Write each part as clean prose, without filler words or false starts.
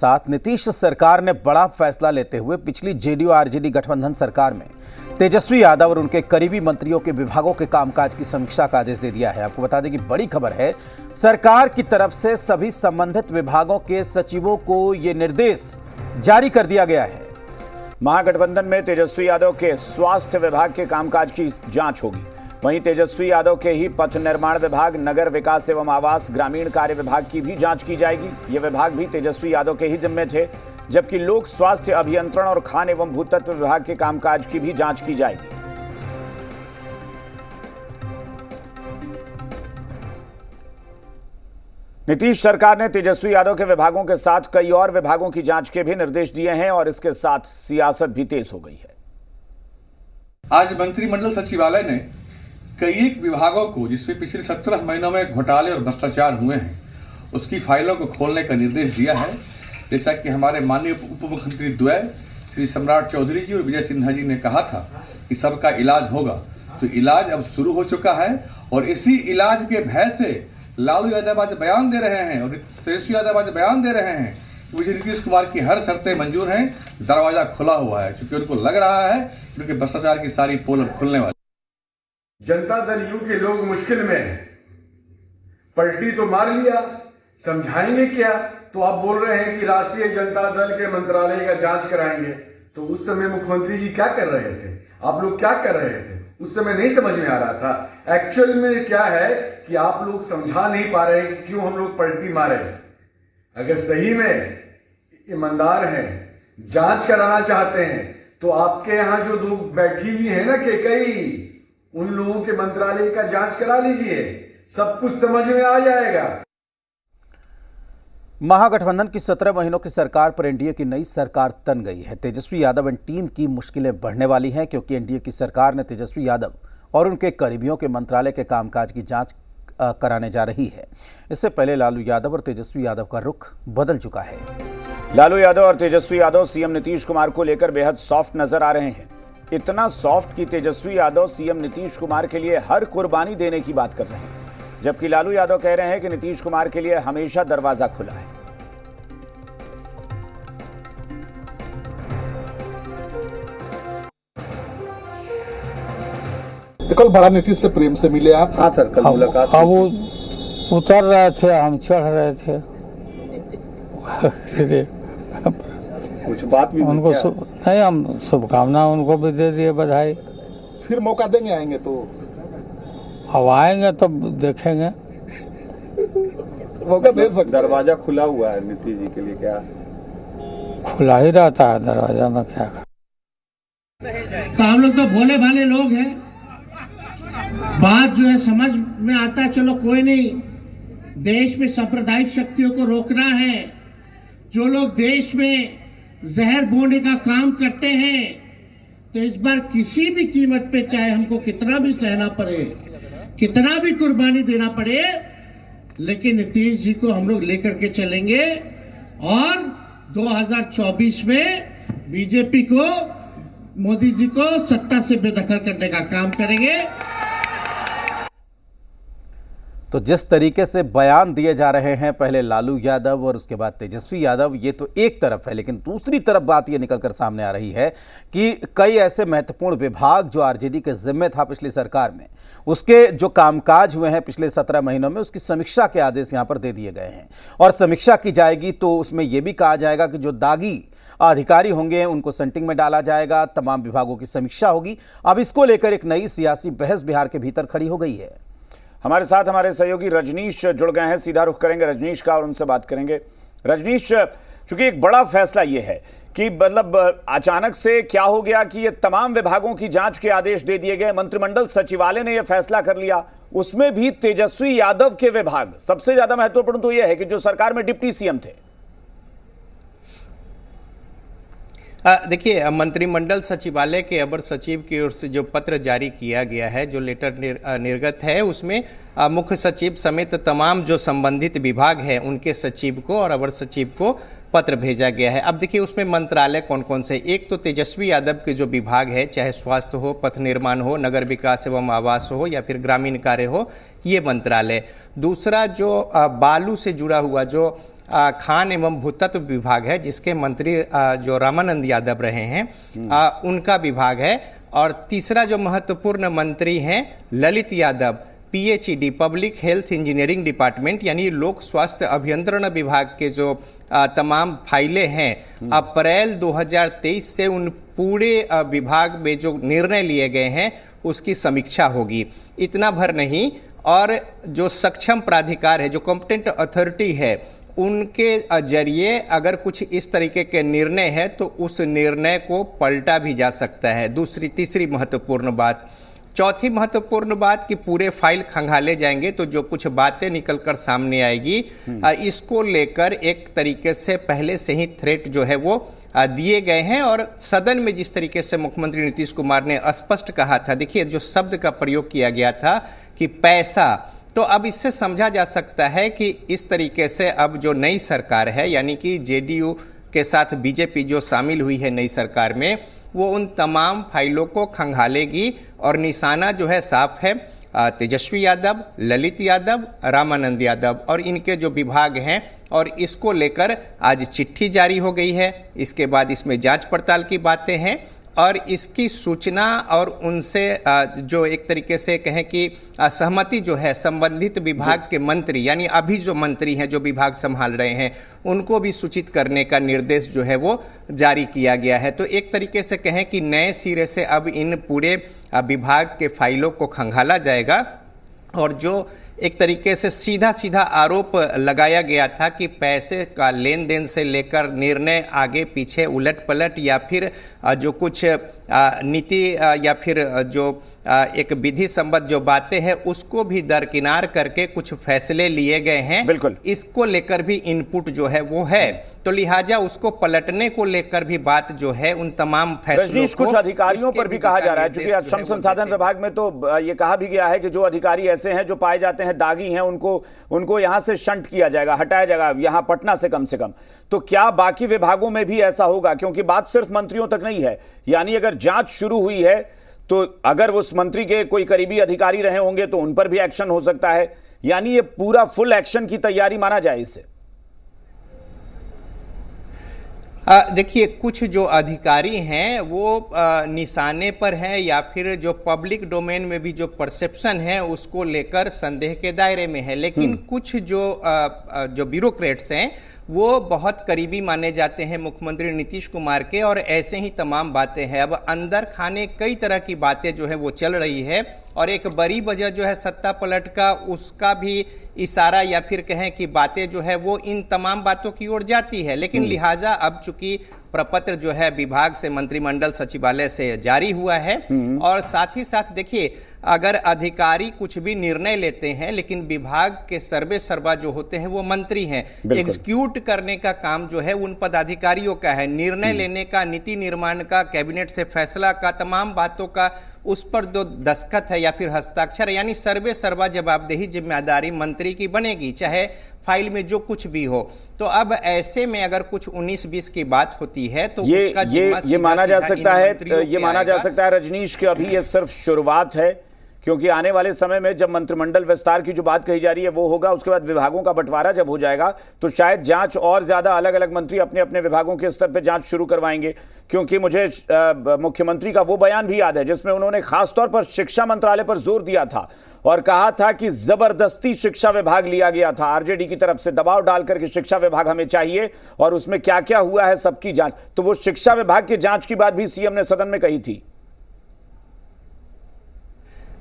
साथ नीतीश सरकार ने बड़ा फैसला लेते हुए पिछली जेडीयू आरजेडी गठबंधन सरकार में तेजस्वी यादव और उनके करीबी मंत्रियों के विभागों के कामकाज की समीक्षा का आदेश दे दिया है। आपको बता दें कि बड़ी खबर है, सरकार की तरफ से सभी संबंधित विभागों के सचिवों को यह निर्देश जारी कर दिया गया है। महागठबंधन में तेजस्वी यादव के स्वास्थ्य विभाग के कामकाज की जांच होगी। वहीं तेजस्वी यादव के ही पथ निर्माण विभाग, नगर विकास एवं आवास, ग्रामीण कार्य विभाग की भी जांच की जाएगी। ये विभाग भी तेजस्वी यादव के ही जिम्मे थे, जबकि लोक स्वास्थ्य अभियंत्रण और खान एवं भूतत्व विभाग के कामकाज की भी जांच की जाएगी। नीतीश सरकार ने तेजस्वी यादव के विभागों के साथ कई और विभागों की जांच के भी निर्देश दिए हैं और इसके साथ सियासत भी तेज हो गई है। आज मंत्रिमंडल सचिवालय ने कई एक विभागों को, जिसमें पिछले 17 महीनों में घोटाले और भ्रष्टाचार हुए हैं, उसकी फाइलों को खोलने का निर्देश दिया है। जैसा कि हमारे माननीय उप मुख्यमंत्री द्वय श्री सम्राट चौधरी जी और विजय सिन्हा जी ने कहा था कि सबका इलाज होगा, तो इलाज अब शुरू हो चुका है। और इसी इलाज के भय से लालू यादव आज बयान दे रहे हैं और तेजस्वी यादव आज बयान दे रहे हैं कि मुझे नीतीश कुमार की हर शर्तें मंजूर हैं, दरवाजा खुला हुआ है, क्योंकि उनको लग रहा है कि भ्रष्टाचार की सारी पोल खुलने वाली। जनता दल यू के लोग मुश्किल में हैं, पलटी तो मार लिया, समझाएंगे क्या? तो आप बोल रहे हैं कि राष्ट्रीय जनता दल के मंत्रालय का जांच कराएंगे। तो उस समय मुख्यमंत्री जी क्या कर रहे थे, आप लोग क्या कर रहे थे, उस समय नहीं समझ में आ रहा था। एक्चुअल में क्या है कि आप लोग समझा नहीं पा रहे कि क्यों हम लोग पलटी मारे। अगर सही में ईमानदार हैं, जांच कराना चाहते हैं, तो आपके यहां जो लोग बैठी हुई है ना कई, उन लोगों के मंत्रालय का जांच करा लीजिए, सब कुछ समझ में आ जाएगा। महागठबंधन की 17 महीनों की सरकार पर एनडीए की नई सरकार तन गई है। तेजस्वी यादव एंड टीम की मुश्किलें बढ़ने वाली हैं, क्योंकि एनडीए की सरकार ने तेजस्वी यादव और उनके करीबियों के मंत्रालय के कामकाज की जांच कराने जा रही है। इससे पहले लालू यादव और तेजस्वी यादव का रुख बदल चुका है। लालू यादव और तेजस्वी यादव सीएम नीतीश कुमार को लेकर बेहद सॉफ्ट नजर आ रहे हैं। इतना सॉफ्ट कि तेजस्वी यादव सीएम नीतीश कुमार के लिए हर कुर्बानी देने की बात कर रहे हैं, जबकि लालू यादव कह रहे हैं कि नीतीश कुमार के लिए हमेशा दरवाजा खुला है। कल बड़ा नीतीश से प्रेम से मिले आप? हाँ सर, कल मुलाकात। हाँ, वो उतर रहे थे, हम चढ़ रहे थे। कुछ बात भी उनको नहीं, हम शुभकामना उनको भी दे दिए, बधाई। फिर मौका देंगे, आएंगे तो? अब आएंगे तो देखेंगे, मौका दे सकते। दरवाजा खुला हुआ है नीतीश जी के लिए, क्या खुला ही रहता है दरवाजा में, क्या? तो हम लोग तो भोले भाले लोग हैं, बात जो है समझ में आता है। चलो कोई नहीं, देश में सांप्रदायिक शक्तियों को रोकना है। जो लोग देश में जहर बोने का काम करते हैं, तो इस बार किसी भी कीमत पे, चाहे हमको कितना भी सहना पड़े, कितना भी कुर्बानी देना पड़े, लेकिन नीतीश जी को हम लोग लेकर के चलेंगे और 2024 में बीजेपी को, मोदी जी को सत्ता से बेदखल करने का काम करेंगे। तो जिस तरीके से बयान दिए जा रहे हैं, पहले लालू यादव और उसके बाद तेजस्वी यादव, ये तो एक तरफ है, लेकिन दूसरी तरफ बात ये निकलकर सामने आ रही है कि कई ऐसे महत्वपूर्ण विभाग जो आरजेडी के जिम्मे था पिछली सरकार में, उसके जो कामकाज हुए हैं पिछले 17 महीनों में, उसकी समीक्षा के आदेश यहां पर दे दिए गए हैं। और समीक्षा की जाएगी तो उसमें यह भी कहा जाएगा कि जो दागी अधिकारी होंगे उनको सेंटिंग में डाला जाएगा, तमाम विभागों की समीक्षा होगी। अब इसको लेकर एक नई सियासी बहस बिहार के भीतर खड़ी हो गई है। हमारे साथ हमारे सहयोगी रजनीश जुड़ गए हैं, सीधा रुख करेंगे रजनीश का और उनसे बात करेंगे। रजनीश, चूंकि एक बड़ा फैसला ये है कि मतलब अचानक से क्या हो गया कि ये तमाम विभागों की जांच के आदेश दे दिए गए, मंत्रिमंडल सचिवालय ने यह फैसला कर लिया, उसमें भी तेजस्वी यादव के विभाग। सबसे ज्यादा महत्वपूर्ण तो यह है कि जो सरकार में डिप्टी सीएम थे। देखिए, मंत्रिमंडल सचिवालय के अपर सचिव की ओर से जो पत्र जारी किया गया है, जो लेटर निर्गत है, उसमें मुख्य सचिव समेत तमाम जो संबंधित विभाग है उनके सचिव को और अपर सचिव को पत्र भेजा गया है। अब देखिए उसमें मंत्रालय कौन कौन से, एक तो तेजस्वी यादव के जो विभाग है, चाहे स्वास्थ्य हो, पथ निर्माण हो, नगर विकास एवं आवास हो या फिर ग्रामीण कार्य हो, ये मंत्रालय। दूसरा जो बालू से जुड़ा हुआ जो खान एवं भूतत्व विभाग है, जिसके मंत्री जो रामानंद यादव रहे हैं उनका विभाग है। और तीसरा जो महत्वपूर्ण मंत्री हैं Lalit Yadav, PHED public health engineering department यानी लोक स्वास्थ्य अभियंत्रण विभाग के जो तमाम फाइलें हैं अप्रैल 2023 से उन पूरे विभाग में जो निर्णय लिए गए हैं उसकी समीक्षा होगी। इतना भर नहीं, और जो सक्षम प्राधिकार है, जो कॉम्पिटेंट अथॉरिटी है, उनके जरिए अगर कुछ इस तरीके के निर्णय है तो उस निर्णय को पलटा भी जा सकता है। तीसरी महत्वपूर्ण बात। चौथी महत्वपूर्ण बात कि पूरे फाइल खंगाले जाएंगे तो जो कुछ बातें निकलकर सामने आएगी इसको लेकर एक तरीके से पहले से ही थ्रेट जो है वो दिए गए हैं। और सदन में जिस तरीके से मुख्यमंत्री नीतीश कुमार ने स्पष्ट कहा था, देखिए जो शब्द का प्रयोग किया गया था कि पैसा, तो अब इससे समझा जा सकता है कि इस तरीके से अब जो नई सरकार है यानी कि JDU के साथ BJP जो शामिल हुई है नई सरकार में, वो उन तमाम फाइलों को खंगालेगी और निशाना जो है साफ है, तेजस्वी यादव, ललित यादव, रामानंद यादव और इनके जो विभाग हैं। और इसको लेकर आज चिट्ठी जारी हो गई है, इसके बाद इसमें जांच पड़ताल की बातें हैं और इसकी सूचना और उनसे जो एक तरीके से कहें कि सहमति जो है संबंधित विभाग के मंत्री यानी अभी जो मंत्री हैं जो विभाग संभाल रहे हैं उनको भी सूचित करने का निर्देश जो है वो जारी किया गया है। तो एक तरीके से कहें कि नए सिरे से अब इन पूरे विभाग के फाइलों को खंगाला जाएगा। और जो एक तरीके से सीधा सीधा आरोप लगाया गया था कि पैसे का लेन देन से लेकर निर्णय आगे पीछे उलट पलट या फिर जो कुछ नीति या फिर जो एक विधि संबद्ध जो बातें हैं उसको भी दरकिनार करके कुछ फैसले लिए गए हैं। बिल्कुल, इसको लेकर भी इनपुट जो है वो है, तो लिहाजा उसको पलटने को लेकर भी बात जो है उन तमाम फैसलों को कुछ अधिकारियों पर भी कहा जा रहा है, क्योंकि श्रम संसाधन विभाग में तो ये कहा भी गया है कि जो अधिकारी ऐसे हैं जो पाए जाते हैं दागी हैं उनको यहां से शंट किया जाएगा, हटाया जाएगा, यहां पटना से कम से कम। तो क्या बाकी विभागों में भी ऐसा होगा? क्योंकि बात सिर्फ मंत्रियों तक नहीं है, यानी अगर जांच शुरू हुई है तो अगर उस मंत्री के कोई करीबी अधिकारी रहे होंगे तो उन पर भी एक्शन हो सकता है, यानी ये पूरा फुल एक्शन की तैयारी माना जाए इसे। देखिए कुछ जो अधिकारी हैं वो निशाने पर हैं या फिर जो पब्लिक डोमेन में भी जो परसेप्शन है उसको लेकर संदेह के दायरे में है, लेकिन कुछ जो ब्यूरोक्रेट्स हैं वो बहुत करीबी माने जाते हैं मुख्यमंत्री नीतीश कुमार के। और ऐसे ही तमाम बातें हैं, अब अंदर खाने कई तरह की बातें जो है वो चल रही है और एक बड़ी वजह जो है सत्ता पलट का उसका भी इशारा या फिर कहें कि बातें जो है वो इन तमाम बातों की ओर जाती है। लेकिन लिहाजा अब चूंकि प्रपत्र जो है विभाग से मंत्रिमंडल सचिवालय से जारी हुआ है और साथ ही साथ देखिए अगर अधिकारी कुछ भी निर्णय लेते हैं लेकिन विभाग के सर्वे सर्वा जो होते हैं वो मंत्री हैं, एग्जीक्यूट करने का काम जो है उन पदाधिकारियों का है, निर्णय लेने का, नीति निर्माण का, कैबिनेट से फैसला का, तमाम बातों का उस पर जो दस्तखत है या फिर हस्ताक्षर है, यानी सर्वे सर्वा जवाबदेही जिम्मेदारी मंत्री की बनेगी चाहे फाइल में जो कुछ भी हो। तो अब ऐसे में अगर कुछ 19-20 की बात होती है तो उसका ये माना जा सकता है, ये माना जा सकता है रजनीश कि अभी ये सिर्फ शुरुआत है, क्योंकि आने वाले समय में जब मंत्रिमंडल विस्तार की जो बात कही जा रही है वो होगा, उसके बाद विभागों का बंटवारा जब हो जाएगा तो शायद जांच और ज्यादा अलग अलग मंत्री अपने अपने विभागों के स्तर पर जांच शुरू करवाएंगे। क्योंकि मुझे मुख्यमंत्री का वो बयान भी याद है जिसमें उन्होंने खासतौर पर शिक्षा मंत्रालय पर जोर दिया था और कहा था कि जबरदस्ती शिक्षा विभाग लिया गया था, आरजेडी की तरफ से दबाव डालकर के शिक्षा विभाग हमें चाहिए और उसमें क्या क्या हुआ है सबकी जांच। तो वो शिक्षा विभाग की जांच की बात भी सीएम ने सदन में कही थी।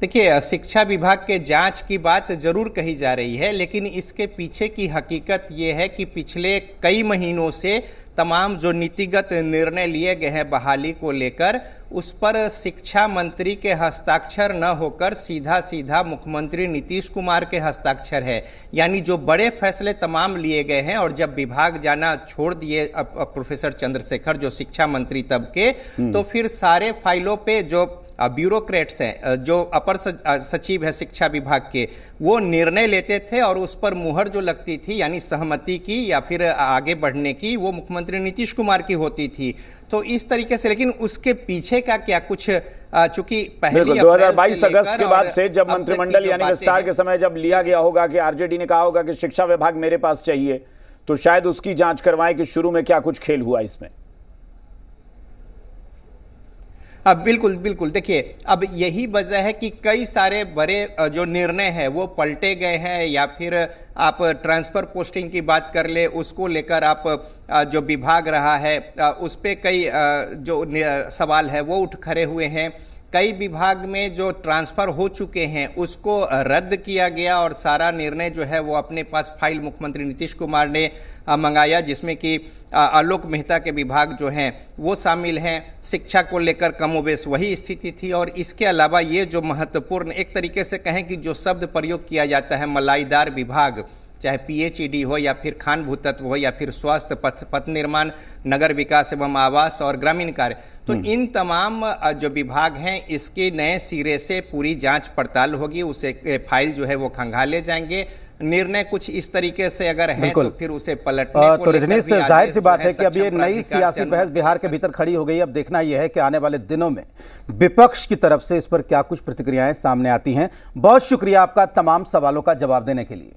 देखिए शिक्षा विभाग के जांच की बात जरूर कही जा रही है, लेकिन इसके पीछे की हकीकत ये है कि पिछले कई महीनों से तमाम जो नीतिगत निर्णय लिए गए हैं बहाली को लेकर उस पर शिक्षा मंत्री के हस्ताक्षर न होकर सीधा सीधा मुख्यमंत्री नीतीश कुमार के हस्ताक्षर है। यानी जो बड़े फैसले तमाम लिए गए हैं और जब विभाग जाना छोड़ दिए प्रोफेसर चंद्रशेखर जो शिक्षा मंत्री तब के, तो फिर सारे फाइलों पे जो ब्यूरोक्रेट्स हैं, जो अपर सचिव है शिक्षा विभाग के, वो निर्णय लेते थे और उस पर मुहर जो लगती थी यानी सहमति की या फिर आगे बढ़ने की वो मुख्यमंत्री नीतीश कुमार की होती थी। तो इस तरीके से, लेकिन उसके पीछे का क्या कुछ चूंकि पहली 2022 अगस्त के बाद से जब मंत्रिमंडल यानी विस्तार के समय जब लिया गया होगा कि आरजेडी ने कहा होगा कि शिक्षा विभाग मेरे पास चाहिए, तो शायद उसकी जांच करवाएं कि शुरू में क्या कुछ खेल हुआ इसमें। बिल्कुल बिल्कुल, देखिए अब यही वजह है कि कई सारे बड़े जो निर्णय है वो पलटे गए हैं, या फिर आप ट्रांसफर पोस्टिंग की बात कर ले, उसको लेकर आप जो विभाग रहा है उस पे कई जो सवाल है वो उठ खड़े हुए हैं। कई विभाग में जो ट्रांसफर हो चुके हैं उसको रद्द किया गया और सारा निर्णय जो है वो अपने पास फाइल मुख्यमंत्री नीतीश कुमार ने मंगाया, जिसमें कि आलोक मेहता के विभाग जो हैं वो शामिल हैं। शिक्षा को लेकर कमोबेश वही स्थिति थी। और इसके अलावा ये जो महत्वपूर्ण एक तरीके से कहें कि जो शब्द प्रयोग किया जाता है मलाईदार विभाग, चाहे पीएचईडी हो या फिर खान भूतत्व हो या फिर स्वास्थ्य, पथ निर्माण, नगर विकास एवं आवास और ग्रामीण कार्य, तो इन तमाम जो विभाग हैं इसके नए सिरे से पूरी जांच पड़ताल होगी। उसे फाइल जो है वो खंगाले जाएंगे। निर्णय कुछ इस तरीके से अगर है तो फिर उसे पलटने को तो रजनीश, जाहिर सी बात है कि अब ये सक्षम नई सियासी बहस बिहार के भीतर खड़ी हो गई। अब देखना यह है कि आने वाले दिनों में विपक्ष की तरफ से इस पर क्या कुछ प्रतिक्रियाएं सामने आती हैं। बहुत शुक्रिया आपका तमाम सवालों का जवाब देने के लिए।